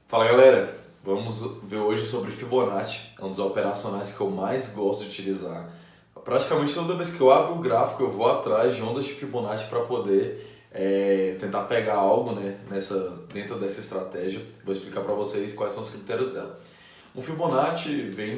Fala galera, vamos ver hoje sobre Fibonacci, é um dos operacionais que eu mais gosto de utilizar. Praticamente toda vez que eu abro o gráfico eu vou atrás de ondas de Fibonacci para poder tentar pegar algo, né, dentro dessa estratégia. Vou explicar para vocês quais são os critérios dela. O Fibonacci vem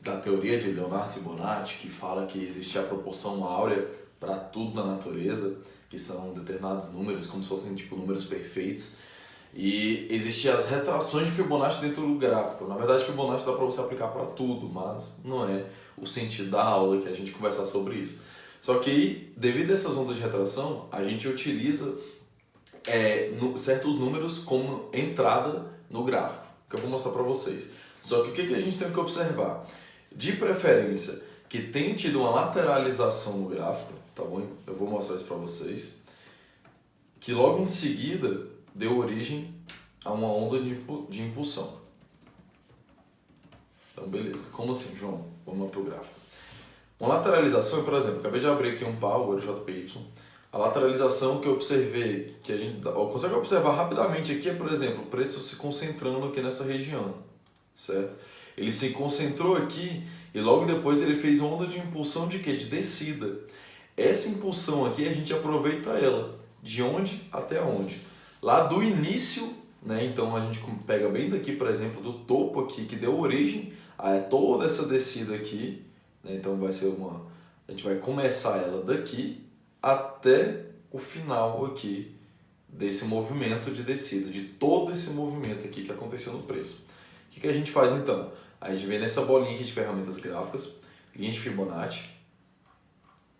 da teoria de Leonardo Fibonacci, que fala que existe a proporção áurea para tudo na natureza, que são determinados números, como se fossem tipo números perfeitos. E existem as retrações de Fibonacci dentro do gráfico. Na verdade, Fibonacci dá para você aplicar para tudo, mas não é o sentido da aula que a gente conversar sobre isso. Só que, devido a essas ondas de retração, a gente utiliza certos números como entrada no gráfico, que eu vou mostrar para vocês. Só que o que a gente tem que observar? De preferência, que tenha tido uma lateralização no gráfico, tá bom? Eu vou mostrar isso para vocês. Que logo em seguida deu origem a uma onda de impulsão. Então, beleza. Como assim, João? Vamos lá para o gráfico. Uma lateralização, por exemplo, acabei de abrir aqui um pau, o JPY. A lateralização que eu observei, que a gente consegue observar rapidamente aqui é, por exemplo, o preço se concentrando aqui nessa região, certo? Ele se concentrou aqui e logo depois ele fez onda de impulsão de quê? De descida. Essa impulsão aqui a gente aproveita ela. De onde até onde? Lá do início, né? Então a gente pega bem daqui, por exemplo, do topo aqui que deu origem a toda essa descida aqui, né? Então vai ser a gente vai começar ela daqui até o final aqui desse movimento de descida, de todo esse movimento aqui que aconteceu no preço. O que a gente faz então? A gente vem nessa bolinha aqui de ferramentas gráficas, linha de Fibonacci,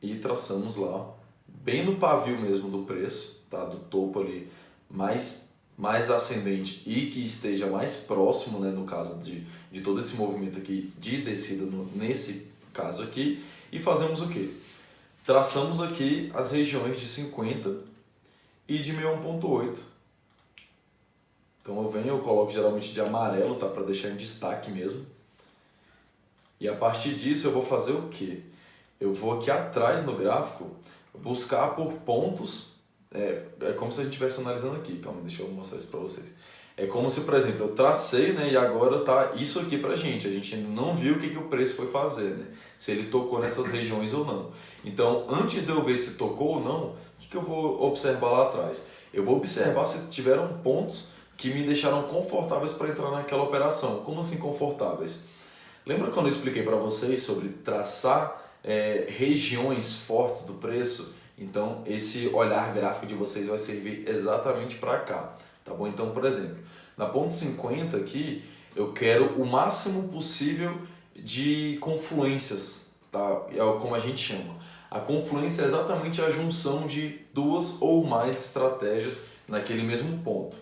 e traçamos lá, bem no pavio mesmo do preço, tá? Do topo ali mais ascendente e que esteja mais próximo, né, no caso de todo esse movimento aqui de descida, nesse caso aqui, e fazemos o quê? Traçamos aqui as regiões de 50 e de 61.8. Então eu coloco geralmente de amarelo, tá? Para deixar em destaque mesmo. E a partir disso eu vou fazer o quê? Eu vou aqui atrás no gráfico buscar por pontos. É como se a gente estivesse analisando aqui. Calma, deixa eu mostrar isso para vocês. É como se, por exemplo, eu tracei, né, e agora tá isso aqui pra gente. A gente ainda não viu o que o preço foi fazer, né? Se ele tocou nessas regiões ou não. Então, antes de eu ver se tocou ou não, o que eu vou observar lá atrás? Eu vou observar se tiveram pontos que me deixaram confortáveis para entrar naquela operação. Como assim confortáveis? Lembra quando eu expliquei para vocês sobre traçar regiões fortes do preço? Então, esse olhar gráfico de vocês vai servir exatamente para cá, tá bom? Então, por exemplo, na ponto 50 aqui, eu quero o máximo possível de confluências, tá? É como a gente chama. A confluência é exatamente a junção de duas ou mais estratégias naquele mesmo ponto. O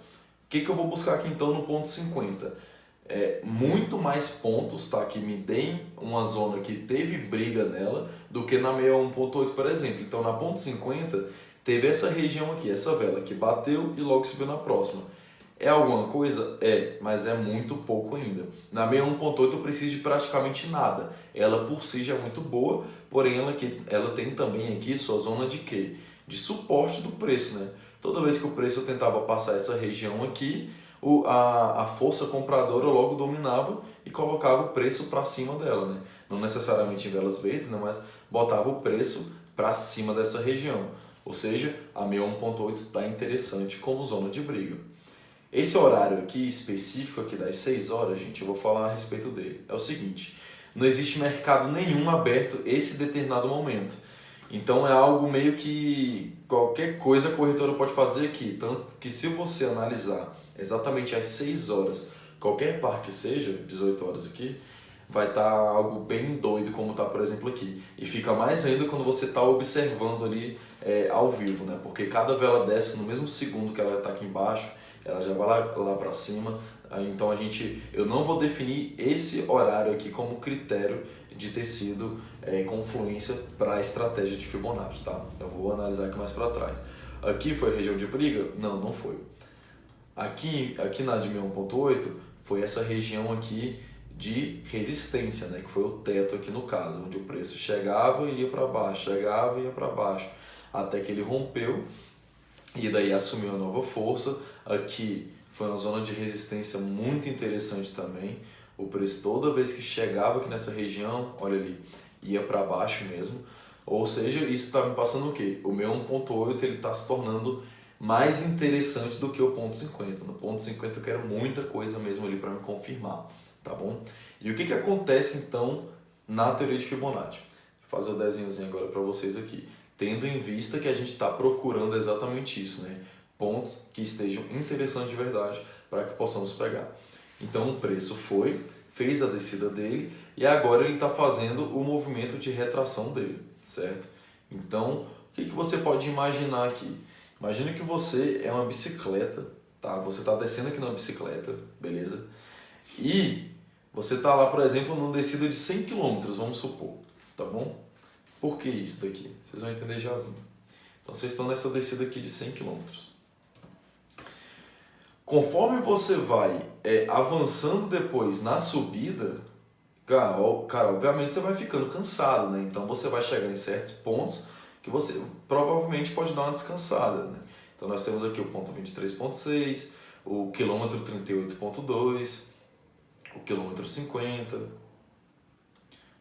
que eu vou buscar aqui então no ponto 50? Muito mais pontos, tá? Que me deem uma zona que teve briga nela do que na 61.8, por exemplo. Então na ponto 50 teve essa região aqui, essa vela que bateu e logo subiu na próxima. É alguma coisa? É, mas é muito pouco ainda. Na 61.8 eu preciso de praticamente nada. Ela por si já é muito boa, porém ela tem também aqui sua zona de quê? De suporte do preço, né? Toda vez que o preço tentava passar essa região aqui, a força compradora logo dominava e colocava o preço para cima dela, né? Não necessariamente em velas verdes, né? Mas botava o preço para cima dessa região. Ou seja, a 61.8 está interessante como zona de briga. Esse horário aqui específico aqui das 6 horas, gente, eu vou falar a respeito dele. É o seguinte, não existe mercado nenhum aberto esse determinado momento. Então é algo meio que qualquer coisa a corretora pode fazer aqui. Tanto que se você analisar exatamente às 6 horas, qualquer par que seja, 18 horas aqui, vai estar algo bem doido como está, por exemplo, aqui. E fica mais ainda quando você está observando ali ao vivo, né? Porque cada vela desce no mesmo segundo que ela está aqui embaixo, ela já vai lá para cima. Então eu não vou definir esse horário aqui como critério de ter sido confluência para a estratégia de Fibonacci, tá? Eu vou analisar aqui mais para trás. Aqui foi região de briga? Não, não foi. Aqui na de 61.8 foi essa região aqui de resistência, né? Que foi o teto aqui no caso, onde o preço chegava e ia para baixo, chegava e ia para baixo, até que ele rompeu e daí assumiu a nova força. Aqui foi uma zona de resistência muito interessante também. O preço toda vez que chegava aqui nessa região, olha ali, ia para baixo mesmo. Ou seja, isso está me passando o quê? O meu 1.8 ele está se tornando mais interessante do que o ponto 50. No ponto 50 eu quero muita coisa mesmo ali para me confirmar, tá bom? E o que acontece então na teoria de Fibonacci? Vou fazer o desenhozinho agora para vocês aqui. Tendo em vista que a gente está procurando exatamente isso, né? Pontos que estejam interessantes de verdade para que possamos pegar. Então o preço fez a descida dele e agora ele está fazendo o movimento de retração dele, certo? Então, o que você pode imaginar aqui? Imagina que você é uma bicicleta, tá? Você está descendo aqui na bicicleta, beleza? E você está lá, por exemplo, numa descida de 100 km, vamos supor, tá bom? Por que isso daqui? Vocês vão entender jazinho. Então, vocês estão nessa descida aqui de 100 km. Conforme você vai avançando depois na subida, cara, obviamente você vai ficando cansado, né? Então você vai chegar em certos pontos que você provavelmente pode dar uma descansada, né? Então nós temos aqui o ponto 23.6, o quilômetro 38.2, o quilômetro 50,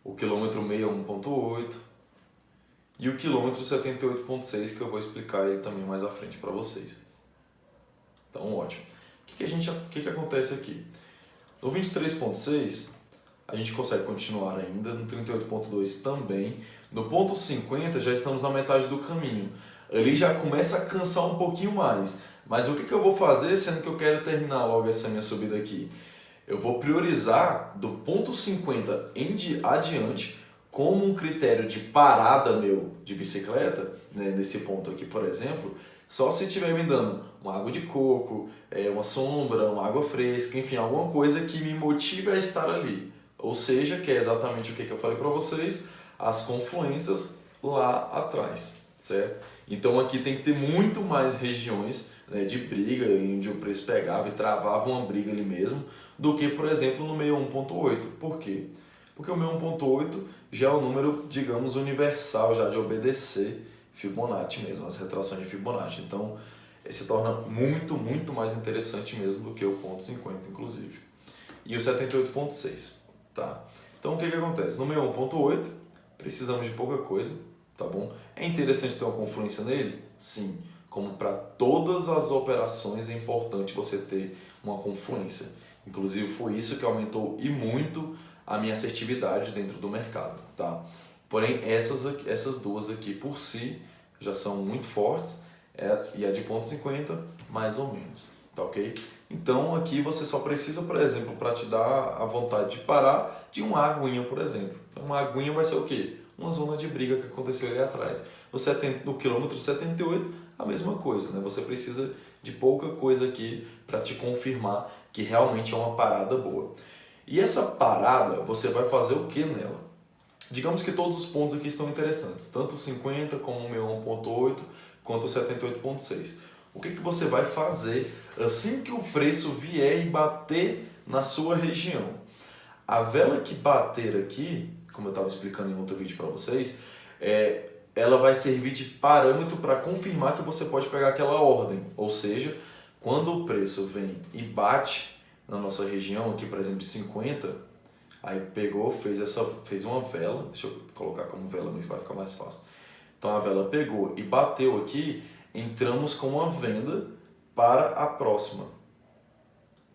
o quilômetro 61.8 e o quilômetro 78.6, que eu vou explicar ele também mais à frente para vocês. Então, ótimo. O que acontece aqui? No 23.6, a gente consegue continuar ainda, no 38.2 também. No ponto 50, já estamos na metade do caminho. Ali já começa a cansar um pouquinho mais. Mas o que eu vou fazer, sendo que eu quero terminar logo essa minha subida aqui? Eu vou priorizar do ponto 50 em adiante como um critério de parada meu de bicicleta, né, nesse ponto aqui, por exemplo, só se estiver me dando uma água de coco, uma sombra, uma água fresca, enfim, alguma coisa que me motive a estar ali. Ou seja, que é exatamente o que eu falei para vocês, as confluências lá atrás, certo? Então aqui tem que ter muito mais regiões, né, de briga, onde o preço pegava e travava uma briga ali mesmo, do que, por exemplo, no 61.8. Por quê? Porque o 61.8 já é um número, digamos, universal já de obedecer Fibonacci mesmo, as retrações de Fibonacci. Então, se torna muito, muito mais interessante mesmo do que o ponto 50, inclusive. E o 78.6, tá? Então, o que acontece? No 61.8, precisamos de pouca coisa, tá bom? É interessante ter uma confluência nele? Sim. Como para todas as operações é importante você ter uma confluência. Inclusive, foi isso que aumentou e muito a minha assertividade dentro do mercado, tá? Porém, essas duas aqui por si já são muito fortes, e a de ponto 50 mais ou menos, tá ok? Então aqui você só precisa, por exemplo, para te dar a vontade de parar, de uma aguinha, por exemplo. Então, uma aguinha vai ser o quê? Uma zona de briga que aconteceu ali atrás. No quilômetro 78, a mesma coisa, né? Você precisa de pouca coisa aqui para te confirmar que realmente é uma parada boa. E essa parada, você vai fazer o que nela? Digamos que todos os pontos aqui estão interessantes, tanto o 50 como o meu 1.8, quanto o 78.6. O que você vai fazer assim que o preço vier e bater na sua região? A vela que bater aqui, como eu estava explicando em outro vídeo para vocês, ela vai servir de parâmetro para confirmar que você pode pegar aquela ordem. Ou seja, quando o preço vem e bate na nossa região, aqui por exemplo de 50, aí pegou, fez uma vela, deixa eu colocar como vela, mas vai ficar mais fácil. Então a vela pegou e bateu aqui, entramos com uma venda para a próxima.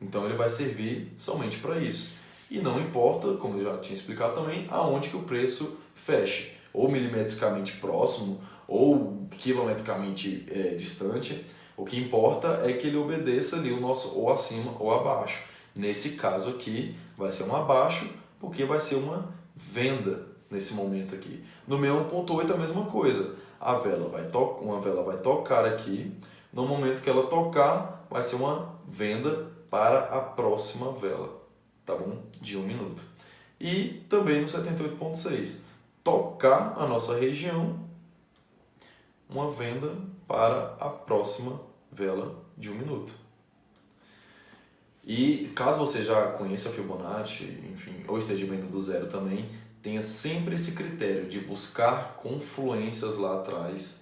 Então ele vai servir somente para isso. E não importa, como eu já tinha explicado também, aonde que o preço feche. Ou milimetricamente próximo, ou quilometricamente distante. O que importa é que ele obedeça ali o nosso ou acima ou abaixo. Nesse caso aqui vai ser um abaixo, porque vai ser uma venda nesse momento aqui. No meu 1.8 a mesma coisa. Uma vela vai tocar aqui. No momento que ela tocar, vai ser uma venda para a próxima vela, tá bom? De 1 minuto. E também no 78.6, tocar a nossa região, uma venda para a próxima vela de 1 minuto. E caso você já conheça a Fibonacci, enfim, ou esteja vendo do zero também, tenha sempre esse critério de buscar confluências lá atrás.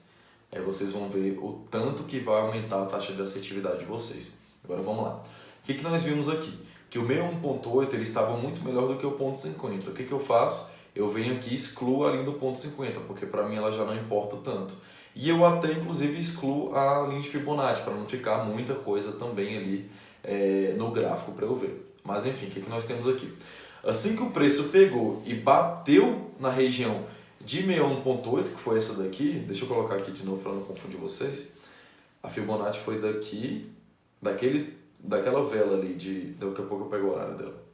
Aí vocês vão ver o tanto que vai aumentar a taxa de assertividade de vocês. Agora vamos lá. O que nós vimos aqui? Que o meu 1.8 ele estava muito melhor do que o ponto 50. O que eu faço? Eu venho aqui e excluo a linha do ponto 50, porque para mim ela já não importa tanto. E eu até inclusive excluo a linha de Fibonacci, para não ficar muita coisa também ali no gráfico para eu ver. Mas enfim, o que nós temos aqui? Assim que o preço pegou e bateu na região de 61.8, que foi essa daqui, deixa eu colocar aqui de novo para não confundir vocês. A Fibonacci foi daqui, daquela vela ali, daqui a pouco eu pego o horário dela.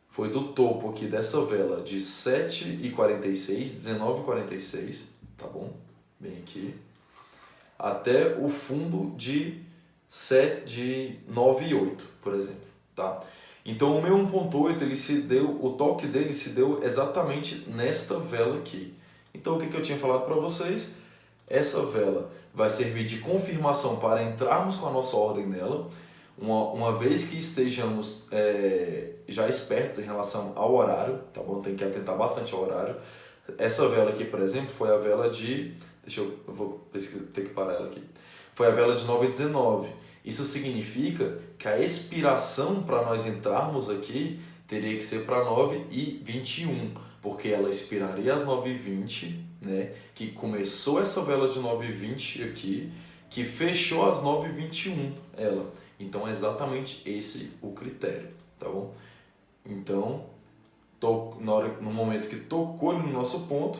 Foi do topo aqui dessa vela de 7h46, 19h46, tá bom? Bem aqui. Até o fundo de 9,8, por exemplo, tá? Então o meu 1.8, o toque dele se deu exatamente nesta vela aqui. Então o que eu tinha falado para vocês? Essa vela vai servir de confirmação para entrarmos com a nossa ordem nela, uma vez que estejamos já espertos em relação ao horário, tá bom? Tem que atentar bastante ao horário. Essa vela aqui, por exemplo, foi a vela de... eu vou ter que parar ela aqui. Foi a vela de 9h19. Isso significa que a expiração para nós entrarmos aqui teria que ser para 9h21, porque ela expiraria às 9h20, né? Que começou essa vela de 9h20 aqui, que fechou às 9h21 ela. Então é exatamente esse o critério, tá bom? Então, no momento que tocou no nosso ponto,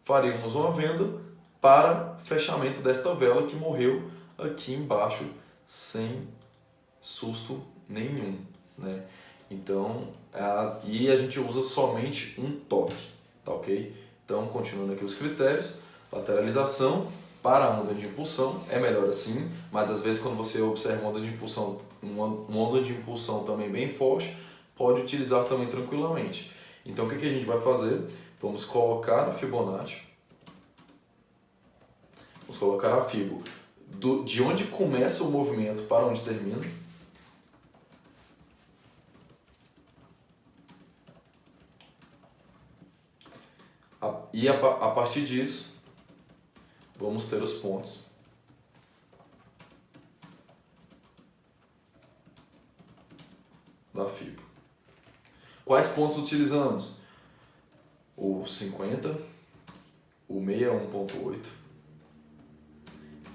faríamos uma venda para fechamento desta vela que morreu aqui embaixo sem susto nenhum, né? Então, e a gente usa somente um toque, tá ok? Então, continuando aqui os critérios, lateralização para a onda de impulsão é melhor assim, mas às vezes quando você observa uma onda de impulsão, uma onda de impulsão também bem forte, pode utilizar também tranquilamente. Então, o que a gente vai fazer? Vamos colocar a Fibonacci. Vamos colocar a Fibo de onde começa o movimento para onde termina. E a partir disso, vamos ter os pontos da Fibo. Quais pontos utilizamos? O 50, o 61.8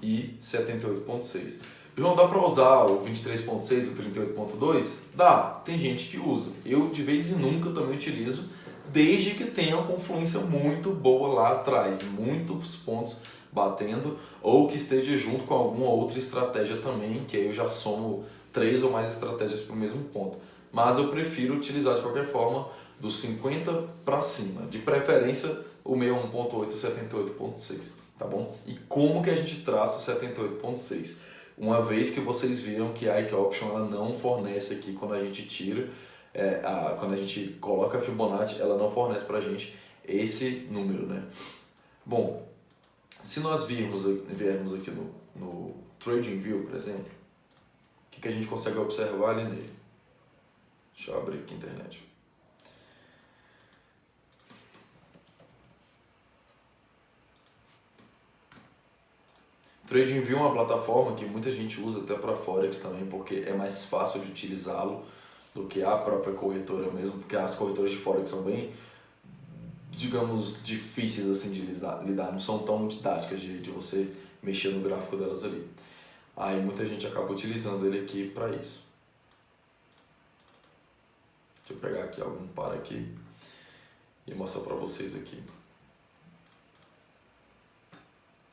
e 78.6. João, dá para usar o 23.6, o 38.2? Dá, tem gente que usa. Eu de vez em nunca também utilizo, desde que tenha uma confluência muito boa lá atrás, muitos pontos batendo, ou que esteja junto com alguma outra estratégia também, que aí eu já somo 3 ou mais estratégias para o mesmo ponto. Mas eu prefiro utilizar de qualquer forma do 50 para cima, de preferência o 61.8 e o 78.6, tá bom? E como que a gente traça o 78.6? Uma vez que vocês viram que a Ike Option ela não fornece aqui quando a gente tira, quando a gente coloca a Fibonacci, ela não fornece para a gente esse número, né? Bom, se nós viermos aqui no TradingView, por exemplo, o que a gente consegue observar ali nele? Deixa eu abrir aqui a internet. TradingView é uma plataforma que muita gente usa até para Forex também, porque é mais fácil de utilizá-lo do que a própria corretora mesmo, porque as corretoras de Forex são bem, digamos, difíceis assim de lidar, não são tão didáticas de você mexer no gráfico delas ali. Aí muita gente acaba utilizando ele aqui para isso. Deixa eu pegar aqui algum par aqui e mostrar para vocês aqui.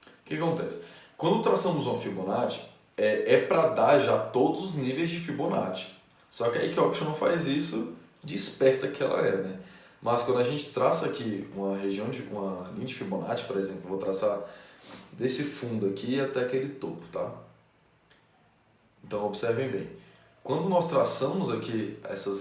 O que acontece? Quando traçamos uma Fibonacci, é para dar já todos os níveis de Fibonacci. Só que a Ike Option não faz isso de esperta que ela é, né? Mas quando a gente traça aqui uma linha de Fibonacci, por exemplo, eu vou traçar desse fundo aqui até aquele topo, tá? Então observem bem. Quando nós traçamos aqui essa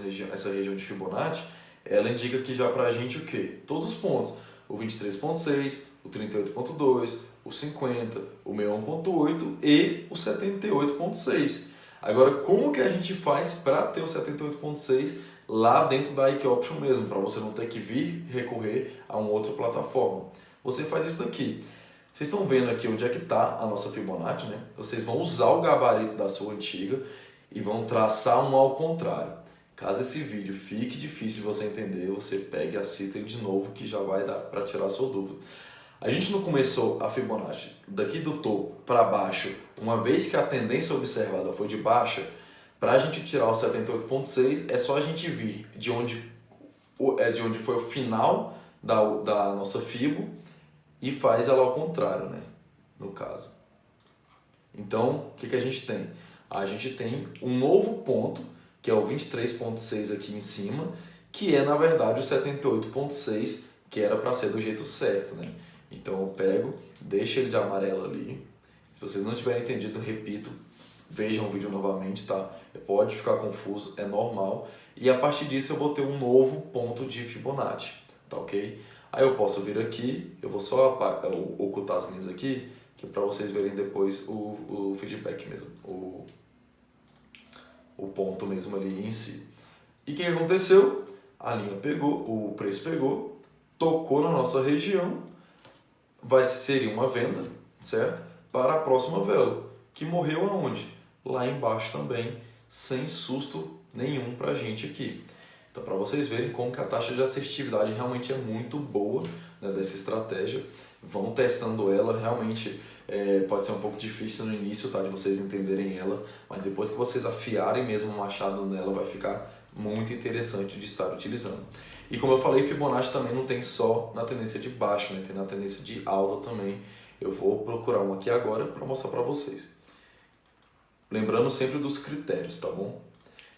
região de Fibonacci, ela indica aqui já pra gente o quê? Todos os pontos. O 23.6, o 38.2, o 50, o 61.8 e o 78.6. Agora, como que a gente faz para ter o 78.6 lá dentro da Ike Option mesmo, para você não ter que vir recorrer a uma outra plataforma? Você faz isso daqui. Vocês estão vendo aqui onde é que está a nossa Fibonacci, né? Vocês vão usar o gabarito da sua antiga e vão traçar um ao contrário. Caso esse vídeo fique difícil de você entender, você pega e assista ele de novo que já vai dar para tirar a sua dúvida. A gente não começou a Fibonacci daqui do topo para baixo, uma vez que a tendência observada foi de baixa, para a gente tirar o 78,6 é só a gente vir de onde foi o final da nossa Fibo e faz ela ao contrário, né? No caso. Então, o que a gente tem? A gente tem um novo ponto, que é o 23,6 aqui em cima, que é na verdade o 78,6, que era para ser do jeito certo, né? Então eu pego, deixo ele de amarelo ali. Se vocês não tiverem entendido, repito, vejam o vídeo novamente, tá? Pode ficar confuso, é normal. E a partir disso eu vou ter um novo ponto de Fibonacci, tá ok? Aí eu posso vir aqui, eu vou só ocultar as linhas aqui, que para vocês verem depois o feedback mesmo, o ponto mesmo ali em si. E o que aconteceu? A linha pegou, o preço pegou, tocou na nossa região, seria uma venda, certo? Para a próxima vela, que morreu aonde? Lá embaixo também, sem susto nenhum pra gente aqui. Então, para vocês verem como que a taxa de assertividade realmente é muito boa, né, dessa estratégia. Vão testando ela, realmente pode ser um pouco difícil no início, tá, de vocês entenderem ela, mas depois que vocês afiarem mesmo o machado nela, vai ficar muito interessante de estar utilizando. E como eu falei, Fibonacci também não tem só na tendência de baixo, né, tem na tendência de alta também. Eu vou procurar um aqui agora para mostrar para vocês. Lembrando sempre dos critérios, tá bom?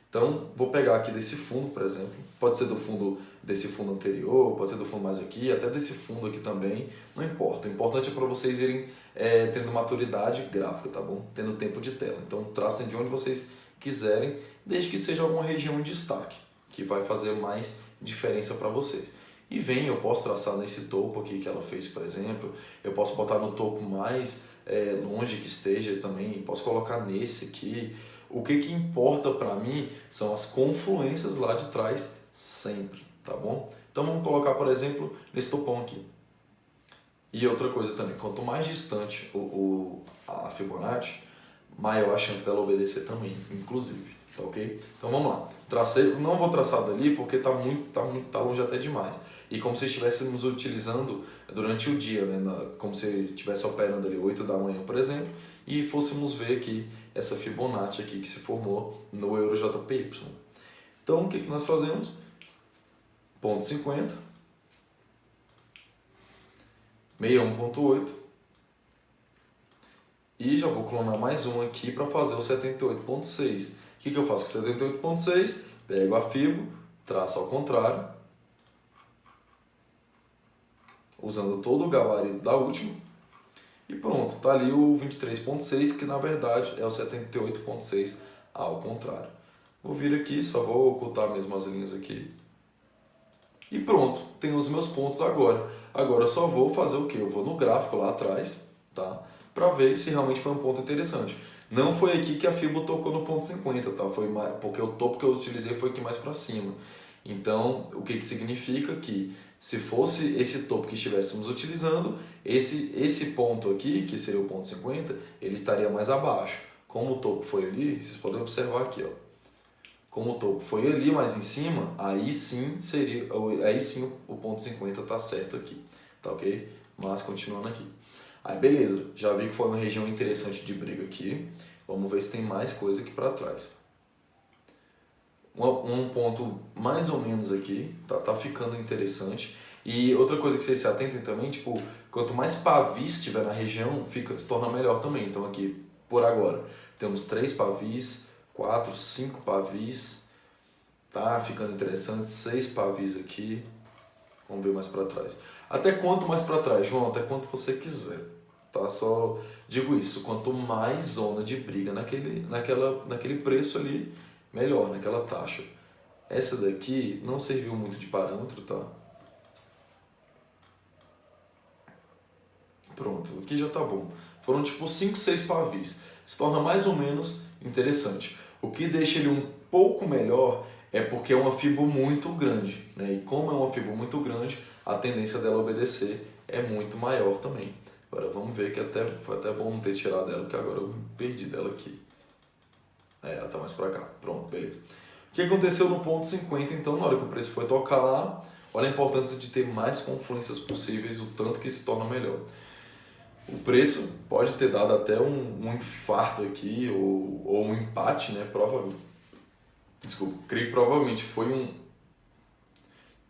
Então, vou pegar aqui desse fundo, por exemplo, pode ser do fundo desse fundo anterior, pode ser do fundo mais aqui, até desse fundo aqui também, não importa. O importante é para vocês irem tendo maturidade gráfica, tá bom? Tendo tempo de tela. Então, tracem de onde vocês quiserem, desde que seja alguma região em destaque, que vai fazer mais diferença para vocês. E eu posso traçar nesse topo aqui que ela fez, por exemplo, eu posso botar no topo mais longe que esteja também, posso colocar nesse aqui. O que importa para mim são as confluências lá de trás sempre, tá bom? Então vamos colocar, por exemplo, nesse topão aqui. E outra coisa também, quanto mais distante a Fibonacci, maior a chance dela obedecer também, inclusive, tá ok? Então vamos lá. Tracei, não vou traçar dali porque tá longe até demais. E como se estivéssemos utilizando durante o dia, né? Como se estivesse operando ali 8 da manhã, por exemplo, e fôssemos ver aqui essa Fibonacci aqui que se formou no EuroJPY. Então, o que nós fazemos? Ponto 50, 61,8, e já vou clonar mais um aqui para fazer o 78,6. O que eu faço com 78,6? Pego a Fibo, traço ao contrário, usando todo o gabarito da última, e pronto, tá ali o 23,6, que na verdade é o 78,6 ao contrário. Vou vir aqui, só vou ocultar mesmo as linhas aqui. E pronto, tenho os meus pontos agora. Agora eu só vou fazer o quê? Eu vou no gráfico lá atrás, tá? Para ver se realmente foi um ponto interessante. Não foi aqui que a Fibo tocou no ponto 50, tá? Foi mais, porque o topo que eu utilizei foi aqui mais para cima. Então, o que significa que se fosse esse topo que estivéssemos utilizando, esse ponto aqui, que seria o ponto 50, ele estaria mais abaixo. Como o topo foi ali, vocês podem observar aqui, ó. Como o topo foi ali mais em cima, aí sim o ponto 50 está certo aqui, tá ok? Mas continuando aqui. Aí beleza, já vi que foi uma região interessante de briga aqui. Vamos ver se tem mais coisa aqui para trás. Um ponto mais ou menos aqui, tá ficando interessante. E outra coisa que vocês se atentem também, tipo, quanto mais pavis tiver na região, se torna melhor também. Então aqui, por agora, temos 3 pavis, 4, 5 pavis, tá ficando interessante, 6 pavis aqui. Vamos ver mais para trás. Até quanto mais para trás, João? Até quanto você quiser, tá? Só digo isso, quanto mais zona de briga naquele preço ali, melhor, naquela taxa. Essa daqui não serviu muito de parâmetro, tá? Pronto, aqui já tá bom. Foram tipo 5, 6 pavis. Se torna mais ou menos interessante. O que deixa ele um pouco melhor é porque é uma Fibo muito grande, né? E como é uma Fibo muito grande, a tendência dela obedecer é muito maior também. Agora vamos ver que foi até bom não ter tirado ela, porque agora eu me perdi dela aqui. Ela tá mais pra cá. Pronto, beleza. O que aconteceu no ponto 50, então, na hora que o preço foi tocar lá, olha a importância de ter mais confluências possíveis, o tanto que se torna melhor. O preço pode ter dado até um infarto aqui, ou um empate, né? Creio que provavelmente foi um...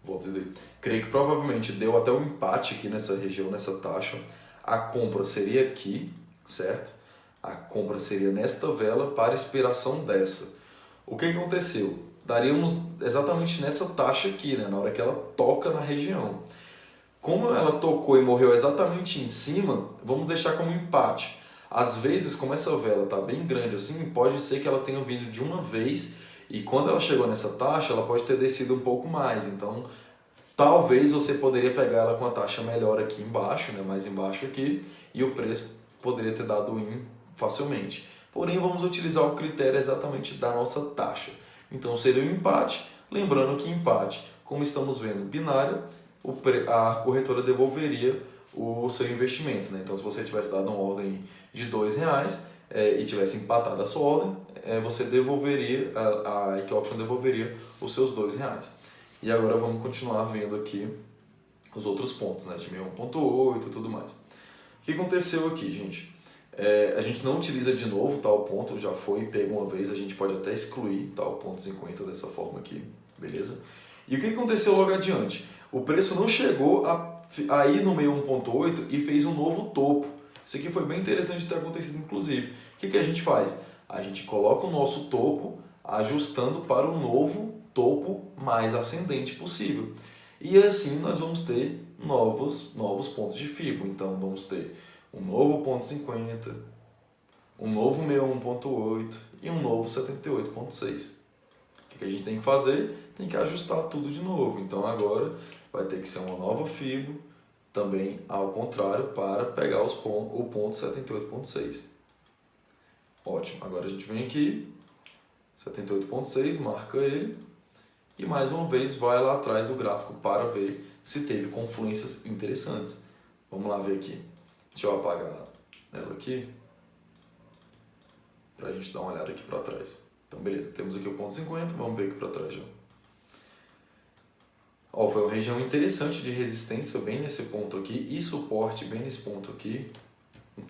Vou dizer, creio que provavelmente deu até um empate aqui nessa região, nessa taxa. A compra seria aqui, certo? A compra seria nesta vela para expiração dessa. O que aconteceu? Daríamos exatamente nessa taxa aqui, né? Na hora que ela toca na região. Como ela tocou e morreu exatamente em cima, vamos deixar como empate. Às vezes, como essa vela está bem grande assim, pode ser que ela tenha vindo de uma vez e quando ela chegou nessa taxa, ela pode ter descido um pouco mais. Então, talvez você poderia pegar ela com a taxa melhor aqui embaixo, né? Mais embaixo aqui, e o preço poderia ter dado in facilmente. Porém, vamos utilizar o critério exatamente da nossa taxa. Então, seria um empate. Lembrando que empate, como estamos vendo binário, a corretora devolveria o seu investimento, né? Então, se você tivesse dado uma ordem de R$2 e tivesse empatado a sua ordem, você devolveria, a Equioption devolveria os seus R$2. E agora vamos continuar vendo aqui os outros pontos, né? De 1.8 e tudo mais. O que aconteceu aqui, gente? A gente não utiliza de novo tal ponto, já foi pego uma vez, a gente pode até excluir tal ponto 50 dessa forma aqui, beleza? E o que aconteceu logo adiante? O preço não chegou a ir no meio 1.8 e fez um novo topo. Isso aqui foi bem interessante de ter acontecido, inclusive. O que a gente faz? A gente coloca o nosso topo ajustando para o novo topo mais ascendente possível. E assim nós vamos ter novos pontos de FIBO. Então vamos ter um novo ponto 50, um novo 61.8 e um novo 78.6. O que a gente tem que fazer? Tem que ajustar tudo de novo. Então agora vai ter que ser uma nova FIBO, também ao contrário, para pegar o ponto 78.6. Ótimo, agora a gente vem aqui, 78.6, marca ele, e mais uma vez vai lá atrás do gráfico para ver se teve confluências interessantes. Vamos lá ver aqui. Deixa eu apagar ela aqui, para a gente dar uma olhada aqui para trás. Então beleza, temos aqui o ponto 50, vamos ver aqui para trás já. Foi uma região interessante de resistência bem nesse ponto aqui e suporte bem nesse ponto aqui.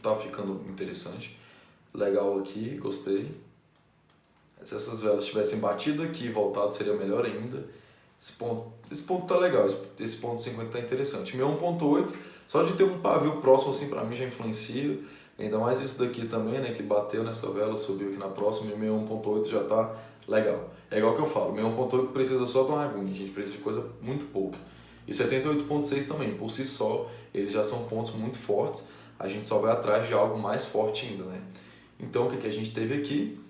Tá ficando interessante. Legal aqui, gostei. Se essas velas tivessem batido aqui e voltado seria melhor ainda. Esse ponto tá legal, esse ponto 50 tá interessante. Meu 1.8, só de ter um pavio próximo assim para mim já influencia. Ainda mais isso daqui também, né, que bateu nessa vela, subiu aqui na próxima e meu 1.8 já tá legal. É igual que eu falo, meu 1.8 precisa só de uma aguinha, a gente precisa de coisa muito pouca. E 78.6 também, por si só, eles já são pontos muito fortes, a gente só vai atrás de algo mais forte ainda, né? Então, o que a gente teve aqui?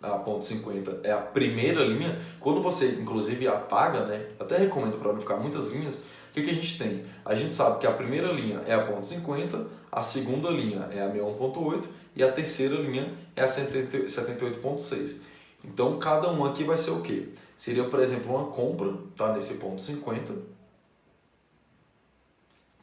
A ponto 50 é a primeira linha. Quando você, inclusive, apaga, né? Até recomendo para não ficar muitas linhas. O que a gente tem? A gente sabe que a primeira linha é a ponto 50, a segunda linha é a 61.8 e a terceira linha é a 78.6. Então, cada um aqui vai ser o quê? Seria, por exemplo, uma compra, tá? Nesse ponto 50,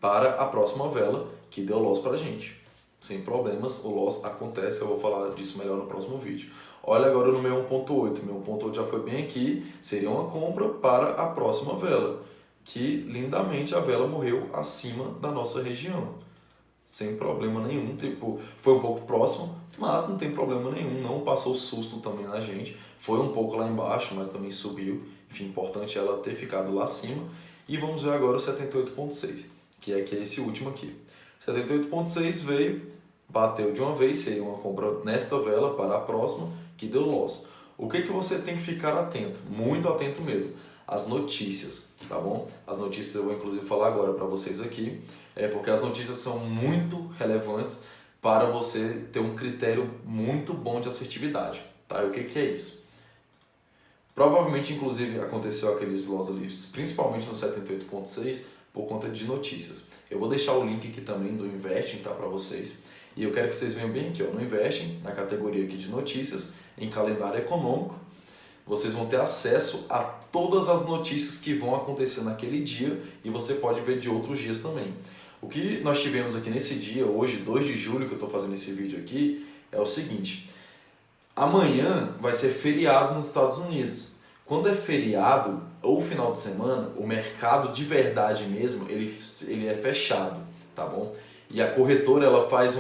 para a próxima vela que deu loss para a gente. Sem problemas, o loss acontece, eu vou falar disso melhor no próximo vídeo. Olha agora no meu 1.8, meu 1.8 já foi bem aqui, seria uma compra para a próxima vela, que lindamente a vela morreu acima da nossa região, sem problema nenhum, tipo, foi um pouco próximo, mas não tem problema nenhum, não passou susto também na gente, foi um pouco lá embaixo, mas também subiu, enfim, importante ela ter ficado lá acima, e vamos ver agora o 78.6, que é esse último aqui. 78.6 veio, bateu de uma vez, seria uma compra nesta vela para a próxima, que deu loss. O que você tem que ficar atento? Muito atento mesmo. As notícias, tá bom? As notícias eu vou inclusive falar agora para vocês aqui, porque as notícias são muito relevantes para você ter um critério muito bom de assertividade, tá? E o que é isso? Provavelmente, inclusive, aconteceu aqueles loss ali, principalmente no 78.6, por conta de notícias. Eu vou deixar o link aqui também do Investing, tá, para vocês. E eu quero que vocês venham bem aqui, ó, no Investing, na categoria aqui de notícias, em calendário econômico. Vocês vão ter acesso a todas as notícias que vão acontecer naquele dia e você pode ver de outros dias também. O que nós tivemos aqui nesse dia, hoje, 2 de julho, que eu estou fazendo esse vídeo aqui, é o seguinte. Amanhã vai ser feriado nos Estados Unidos. Quando é feriado ou final de semana, o mercado de verdade mesmo, ele é fechado, tá bom? E a corretora, ela faz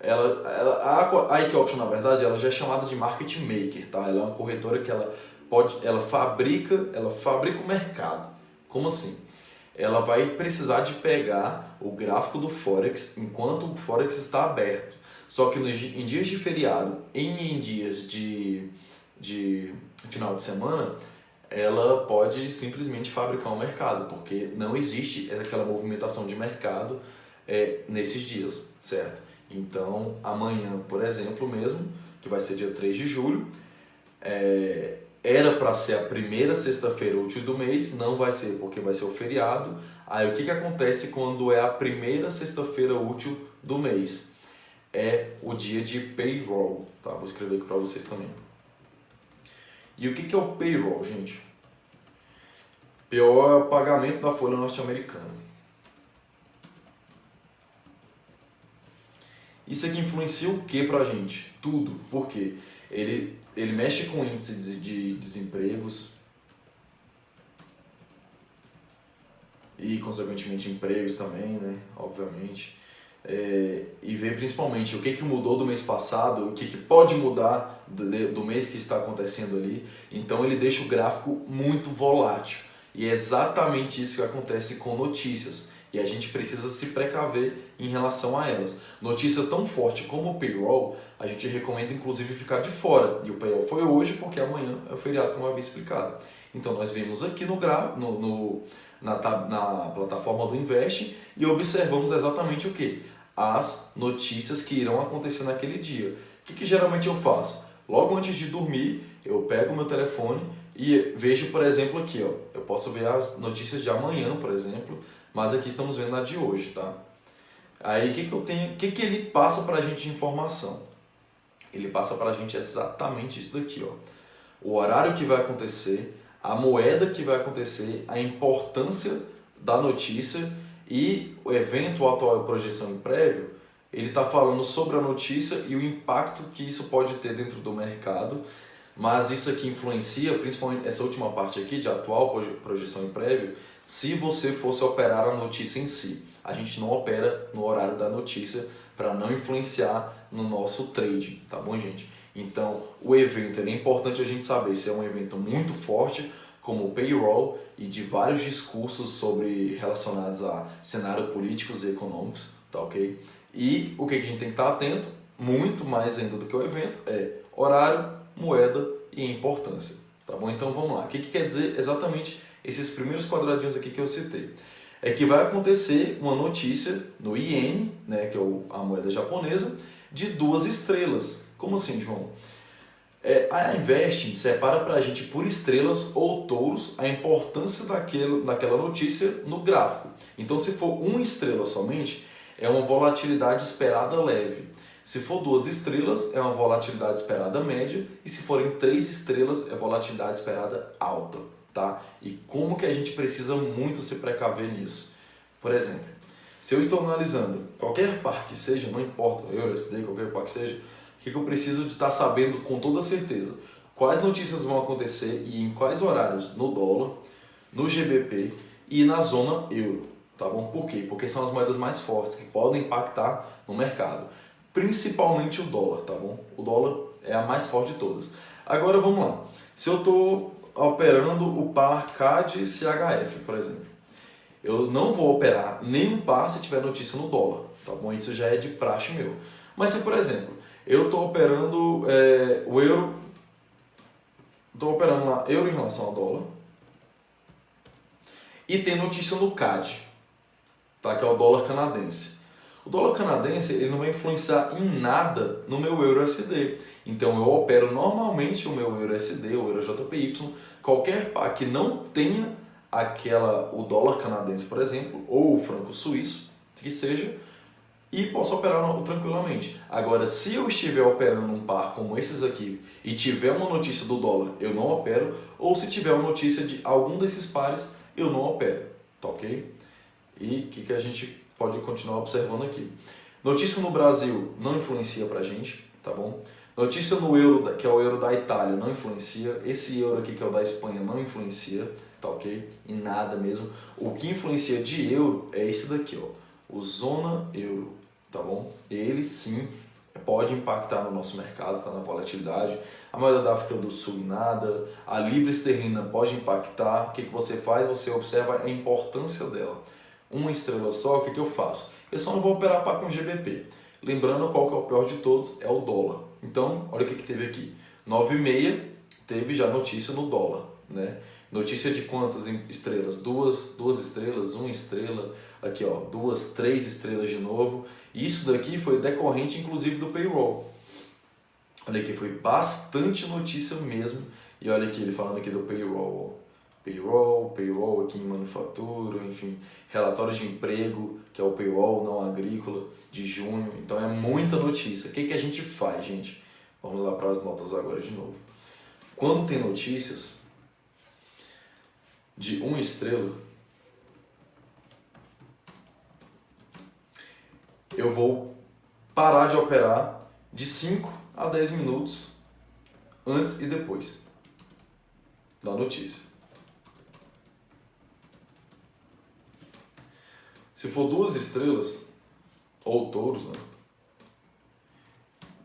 a IK Option, na verdade, ela já é chamada de market maker, tá? Ela é uma corretora que ela fabrica o mercado. Como assim? Ela vai precisar de pegar o gráfico do Forex enquanto o Forex está aberto. Só que em dias de feriado, em dias de final de semana, ela pode simplesmente fabricar um mercado, porque não existe aquela movimentação de mercado nesses dias, certo? Então, amanhã, por exemplo, mesmo, que vai ser dia 3 de julho, era para ser a primeira sexta-feira útil do mês, não vai ser porque vai ser o feriado. Aí o que acontece quando é a primeira sexta-feira útil do mês? É o dia de payroll, tá? Vou escrever aqui para vocês também. E o que é o payroll, gente? Payroll é o pagamento da folha norte-americana. Isso aqui influencia o que pra gente? Tudo. Por quê? Ele mexe com índice de desempregos e, consequentemente, empregos também, né? Obviamente. E ver principalmente o que mudou do mês passado, o que pode mudar do mês que está acontecendo ali. Então ele deixa o gráfico muito volátil. E é exatamente isso que acontece com notícias. E a gente precisa se precaver em relação a elas. Notícia tão forte como o payroll, a gente recomenda inclusive ficar de fora. E o payroll foi hoje porque amanhã é o feriado, como eu havia explicado. Então nós vimos aqui na plataforma do Invest e observamos exatamente o que? As notícias que irão acontecer naquele dia. O que geralmente eu faço? Logo antes de dormir, eu pego o meu telefone e vejo, por exemplo, aqui, ó, eu posso ver as notícias de amanhã, por exemplo, mas aqui estamos vendo a de hoje, tá? Aí o que ele passa pra gente de informação? Ele passa pra gente exatamente isso daqui, ó. O horário que vai acontecer, a moeda que vai acontecer, a importância da notícia e o evento, atual, projeção e prévio. Ele está falando sobre a notícia e o impacto que isso pode ter dentro do mercado, mas isso aqui influencia, principalmente essa última parte aqui de atual, projeção e prévio, se você fosse operar a notícia em si. A gente não opera no horário da notícia para não influenciar no nosso trade, tá bom, gente? Então, o evento, é importante a gente saber se é um evento muito forte, como o payroll e de vários discursos relacionados a cenários políticos e econômicos, tá ok? E o que a gente tem que estar atento, muito mais ainda do que o evento, é horário, moeda e importância, tá bom? Então vamos lá. O que quer dizer exatamente esses primeiros quadradinhos aqui que eu citei? É que vai acontecer uma notícia no Ien, né, que é a moeda japonesa, de 2 estrelas. Como assim, João? A Investing separa para a gente por estrelas ou touros a importância daquela notícia no gráfico. Então, se for 1 estrela somente, é uma volatilidade esperada leve. Se for 2 estrelas, é uma volatilidade esperada média. E se forem 3 estrelas, é volatilidade esperada alta. Tá? E como que a gente precisa muito se precaver nisso? Por exemplo, se eu estou analisando qualquer par que seja, não importa, euro, USD, qualquer par que seja, o que eu preciso de estar sabendo com toda certeza? Quais notícias vão acontecer e em quais horários? No dólar, no GBP e na zona euro, tá bom? Por quê? Porque são as moedas mais fortes que podem impactar no mercado, principalmente o dólar, tá bom? O dólar é a mais forte de todas. Agora vamos lá. Se eu estou operando o par CAD-CHF, por exemplo, eu não vou operar nenhum par se tiver notícia no dólar, tá bom? Isso já é de praxe meu. Mas se, por exemplo, eu estou operando o euro, estou operando lá euro em relação ao dólar e tem notícia no CAD, tá? Que é o dólar canadense. O dólar canadense ele não vai influenciar em nada no meu euro USD. Então eu opero normalmente o meu euro USD, o euro JPY, qualquer par que não tenha o dólar canadense, por exemplo, ou o franco suíço, que seja, e posso operar tranquilamente. Agora, se eu estiver operando um par como esses aqui e tiver uma notícia do dólar, eu não opero, ou se tiver uma notícia de algum desses pares, eu não opero, tá ok? E o que a gente pode continuar observando aqui. Notícia no Brasil não influencia pra gente, tá bom? Notícia no euro, que é o euro da Itália, não influencia. Esse euro aqui, que é o da Espanha, não influencia, tá ok? Em nada mesmo. O que influencia de euro é esse daqui, ó, o zona euro, tá bom? Ele sim pode impactar no nosso mercado, tá, na volatilidade. A moeda da África do Sul, nada. A libra esterlina pode impactar. O que você faz? Você observa a importância dela. Uma estrela só, o que eu faço? Eu só não vou operar com GBP. Lembrando qual que é o pior de todos, é o dólar. Então, olha o que teve aqui. 9h30 teve já notícia no dólar, né? Notícia de quantas estrelas? Duas estrelas, uma estrela, aqui ó, 2, 3 estrelas de novo. Isso daqui foi decorrente inclusive do payroll. Olha aqui, foi bastante notícia mesmo. E olha aqui ele falando aqui do payroll. Payroll aqui em manufatura, enfim, relatório de emprego, que é o payroll não agrícola, de junho. Então é muita notícia. O que a gente faz, gente? Vamos lá para as notas agora de novo. Quando tem notícias de 1 estrela, eu vou parar de operar de 5 a 10 minutos antes e depois da notícia. Se for 2 estrelas, ou touros, né?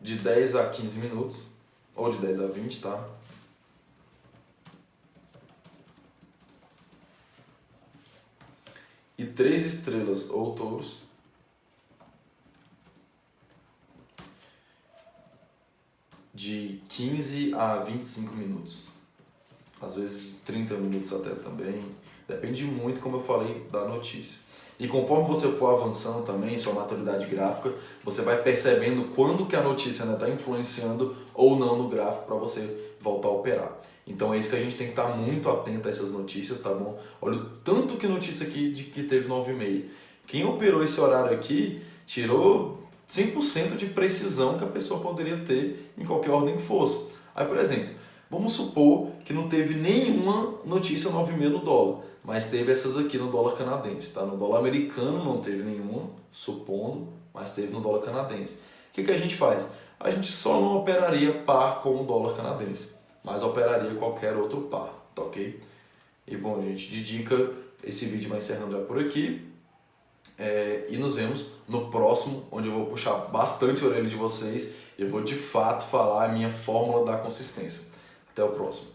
De 10 a 15 minutos, ou de 10 a 20, tá? E 3 estrelas ou touros, de 15 a 25 minutos. Às vezes de 30 minutos até também. Depende muito, como eu falei, da notícia. E conforme você for avançando também, sua maturidade gráfica, você vai percebendo quando que a notícia está influenciando ou não no gráfico para você voltar a operar. Então é isso que a gente tem que estar muito atento a essas notícias, tá bom? Olha o tanto que notícia aqui de que teve 9h30. Quem operou esse horário aqui tirou 100% de precisão que a pessoa poderia ter em qualquer ordem que fosse. Aí, por exemplo, vamos supor que não teve nenhuma notícia 9h30 no dólar, mas teve essas aqui no dólar canadense, tá? No dólar americano não teve nenhuma, supondo, mas teve no dólar canadense. O que a gente faz? A gente só não operaria par com o dólar canadense, mas operaria qualquer outro par, tá ok? E bom, gente, de dica, esse vídeo vai encerrando já por aqui. E nos vemos no próximo, onde eu vou puxar bastante a orelha de vocês e eu vou de fato falar a minha fórmula da consistência. Até o próximo.